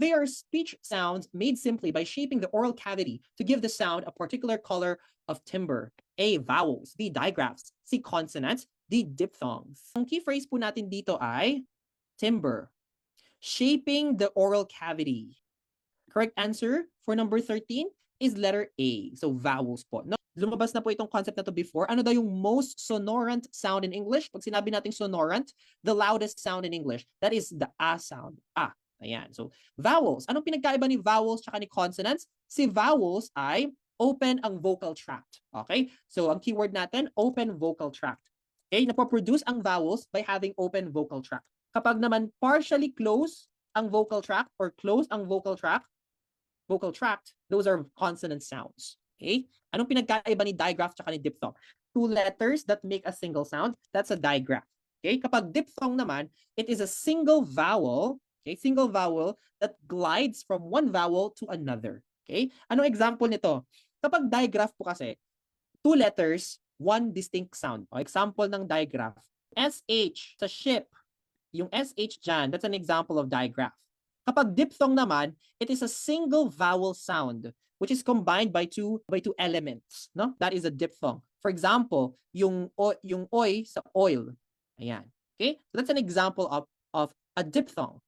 They are speech sounds made simply by shaping the oral cavity to give the sound a particular color of timbre. A. Vowels. B. Digraphs. C. Consonants. D. Diphthongs. Ang key phrase po natin dito ay timbre. Shaping the oral cavity. Correct answer for number 13 is letter A. So vowels po. No, lumabas na po itong concept na to before. Ano daw yung most sonorant sound in English? Pag sinabi nating sonorant, the loudest sound in English, that is the A sound. A. Ayan. So vowels. Anong pinagkaiba ni vowels tsaka ni consonants? Si vowels ay open ang vocal tract. Okay? So ang keyword natin, open vocal tract. Okay? Napoproduce ang vowels by having open vocal tract. Kapag naman partially closed ang vocal tract or closed ang vocal tract, those are consonant sounds. Okay? Anong pinagkaiba ni digraph tsaka ni diphthong? Two letters that make a single sound, that's a digraph. Okay? Kapag diphthong naman, it is a single vowel, okay? Single vowel that glides from one vowel to another. Okay? Anong example nito? Kapag digraph po kasi, two letters, one distinct sound. O, example ng digraph. SH sa ship. Yung SH dyan, that's an example of digraph. Kapag diphthong naman, it is a single vowel sound which is combined by two elements, no? That is a diphthong. For example, yung oy sa oil. Ayan. Okay? So that's an example of a diphthong.